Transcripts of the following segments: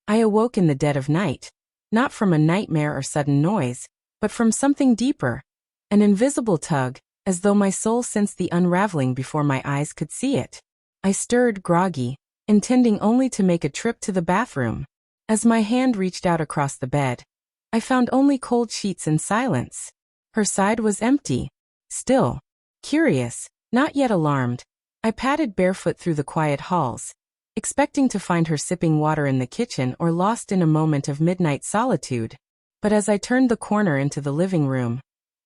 I awoke in the dead of night, not from a nightmare or sudden noise, but from something deeper, an invisible tug, as though my soul sensed the unraveling before my eyes could see it. I stirred, groggy, intending only to make a trip to the bathroom. As my hand reached out across the bed, I found only cold sheets and silence. Her side was empty. Still, curious, not yet alarmed, I padded barefoot through the quiet halls, expecting to find her sipping water in the kitchen or lost in a moment of midnight solitude. But as I turned the corner into the living room,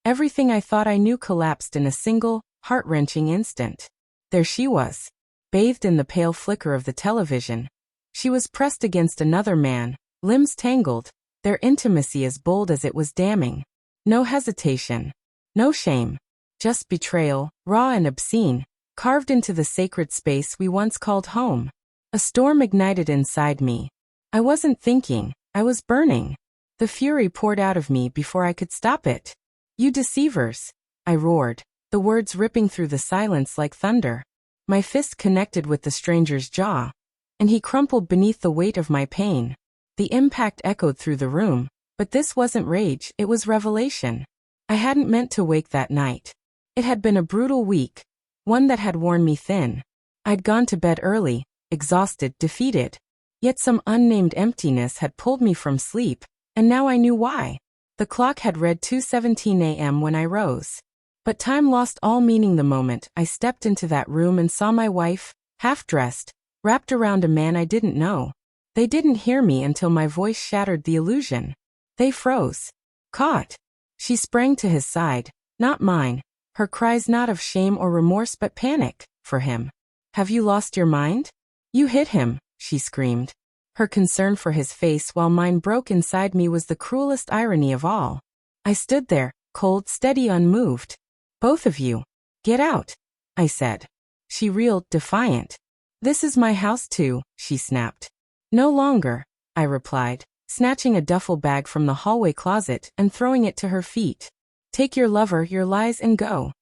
everything I thought I knew collapsed in a single, heart-wrenching instant. There she was, bathed in the pale flicker of the television. She was pressed against another man, limbs tangled, their intimacy as bold as it was damning. No hesitation, no shame, just betrayal, raw and obscene, carved into the sacred space we once called home. A storm ignited inside me. I wasn't thinking, I was burning. The fury poured out of me before I could stop it. "You deceivers!" I roared, the words ripping through the silence like thunder. My fist connected with the stranger's jaw, and he crumpled beneath the weight of my pain. The impact echoed through the room, but this wasn't rage, it was revelation. I hadn't meant to wake that night. It had been a brutal week, one that had worn me thin. I'd gone to bed early, exhausted, defeated. Yet some unnamed emptiness had pulled me from sleep, and now I knew why. The clock had read 2:17 a.m. when I rose. But time lost all meaning the moment I stepped into that room and saw my wife, half-dressed, wrapped around a man I didn't know. They didn't hear me until my voice shattered the illusion. They froze. Caught. She sprang to his side, not mine, her cries not of shame or remorse but panic, for him. "Have you lost your mind? You hit him," she screamed. Her concern for his face while mine broke inside me was the cruelest irony of all. I stood there, cold, steady, unmoved. "Both of you. Get out," I said. She reeled, defiant. "This is my house too," she snapped. "No longer," I replied, snatching a duffel bag from the hallway closet and throwing it to her feet. "Take your lover, your lies, and go."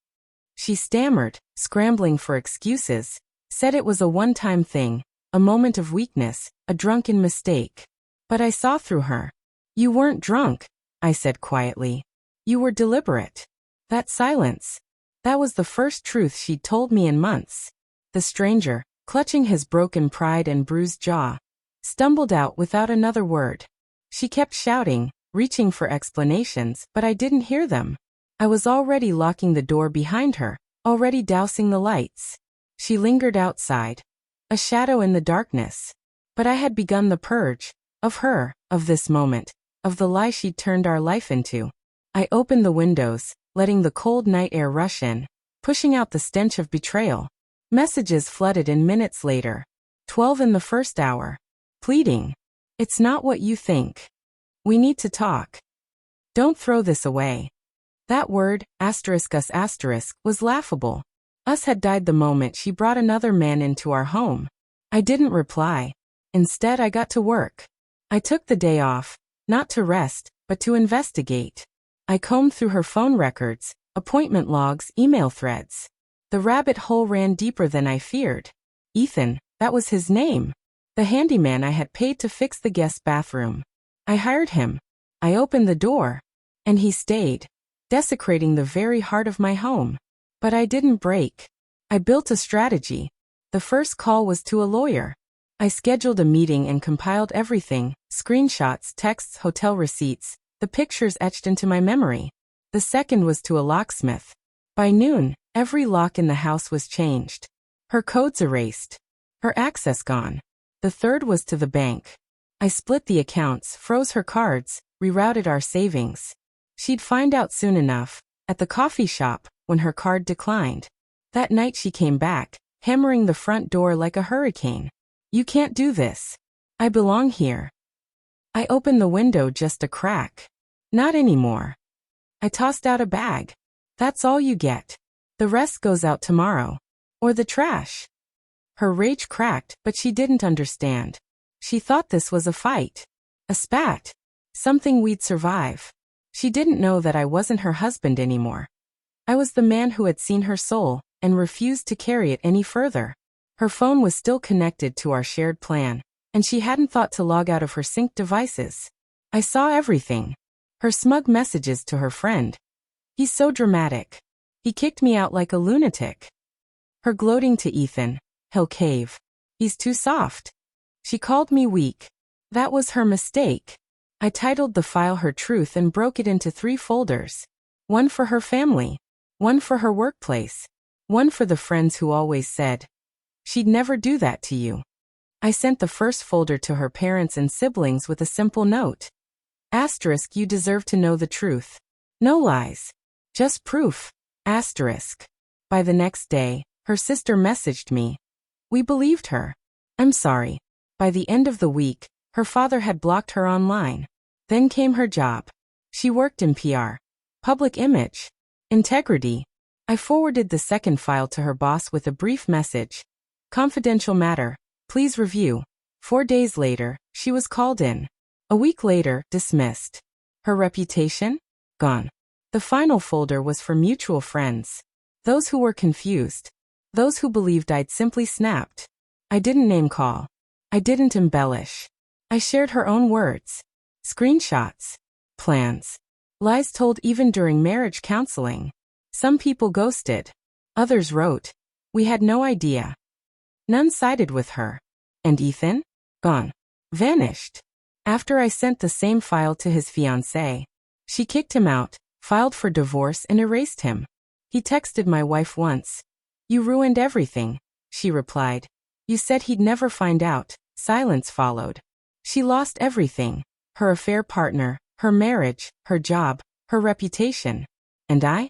She stammered, scrambling for excuses, said it was a one-time thing, a moment of weakness, a drunken mistake. But I saw through her. "You weren't drunk," I said quietly. "You were deliberate." That silence. That was the first truth she'd told me in months. The stranger, clutching his broken pride and bruised jaw, stumbled out without another word. She kept shouting, reaching for explanations, but I didn't hear them. I was already locking the door behind her, already dousing the lights. She lingered outside, a shadow in the darkness. But I had begun the purge, of her, of this moment, of the lie she'd turned our life into. I opened the windows, letting the cold night air rush in, pushing out the stench of betrayal. Messages flooded in minutes later. 12 in the first hour. Pleading. "It's not what you think. We need to talk. Don't throw this away." That word, *us*, was laughable. Us had died the moment she brought another man into our home. I didn't reply. Instead, I got to work. I took the day off, not to rest, but to investigate. I combed through her phone records, appointment logs, email threads. The rabbit hole ran deeper than I feared. Ethan, that was his name. The handyman I had paid to fix the guest bathroom. I hired him. I opened the door. And he stayed, desecrating the very heart of my home. But I didn't break. I built a strategy. The first call was to a lawyer. I scheduled a meeting and compiled everything, screenshots, texts, hotel receipts, the pictures etched into my memory. The second was to a locksmith. By noon, every lock in the house was changed. Her codes erased. Her access gone. The third was to the bank. I split the accounts, froze her cards, rerouted our savings. She'd find out soon enough, at the coffee shop, when her card declined. That night she came back, hammering the front door like a hurricane. "You can't do this. I belong here." I opened the window just a crack. "Not anymore." I tossed out a bag. "That's all you get. The rest goes out tomorrow. Or the trash." Her rage cracked, but she didn't understand. She thought this was a fight. A spat. Something we'd survive. She didn't know that I wasn't her husband anymore. I was the man who had seen her soul, and refused to carry it any further. Her phone was still connected to our shared plan, and she hadn't thought to log out of her synced devices. I saw everything. Her smug messages to her friend. He's so dramatic. He kicked me out like a lunatic. Her gloating to Ethan. He'll cave. He's too soft. She called me weak. That was her mistake. I titled the file Her Truth and broke it into 3 folders. One for her family. One for her workplace. One for the friends who always said, she'd never do that to you. I sent the first folder to her parents and siblings with a simple note. Asterisk, you deserve to know the truth. No lies. Just proof. Asterisk. By the next day, her sister messaged me. We believed her. I'm sorry. By the end of the week, her father had blocked her online. Then came her job. She worked in PR. Public image. Integrity. I forwarded the second file to her boss with a brief message. Confidential matter. Please review. 4 days later, she was called in. A week later, dismissed. Her reputation? Gone. The final folder was for mutual friends. Those who were confused. Those who believed I'd simply snapped. I didn't name call. I didn't embellish. I shared her own words. Screenshots. Plans. Lies told even during marriage counseling. Some people ghosted. Others wrote. We had no idea. None sided with her. And Ethan? Gone. Vanished. After I sent the same file to his fiancée, she kicked him out, filed for divorce and erased him. He texted my wife once. You ruined everything, she replied. You said he'd never find out. Silence followed. She lost everything. Her affair partner, her marriage, her job, her reputation. And I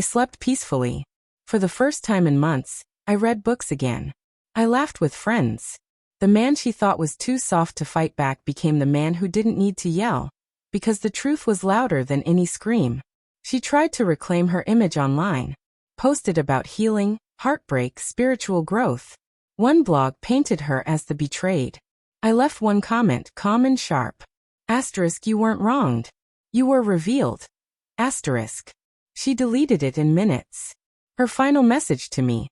slept peacefully. For the first time in months, I read books again. I laughed with friends. The man she thought was too soft to fight back became the man who didn't need to yell, because the truth was louder than any scream. She tried to reclaim her image online, posted about healing, heartbreak, spiritual growth. One blog painted her as the betrayed. I left one comment calm and sharp. Asterisk, you weren't wronged. You were revealed. Asterisk. She deleted it in minutes. Her final message to me.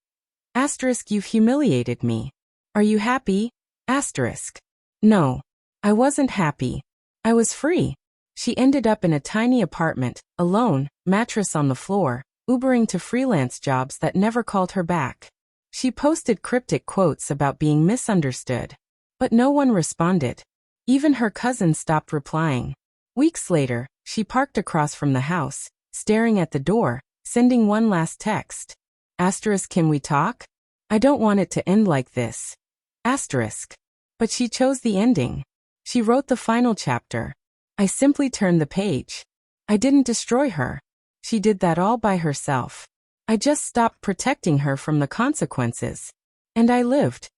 Asterisk, you've humiliated me. Are you happy? Asterisk. No. I wasn't happy. I was free. She ended up in a tiny apartment, alone, mattress on the floor, Ubering to freelance jobs that never called her back. She posted cryptic quotes about being misunderstood. But no one responded. Even her cousin stopped replying. Weeks later, she parked across from the house, staring at the door, sending one last text. Asterisk, can we talk? I don't want it to end like this. Asterisk. But she chose the ending. She wrote the final chapter. I simply turned the page. I didn't destroy her. She did that all by herself. I just stopped protecting her from the consequences. And I lived.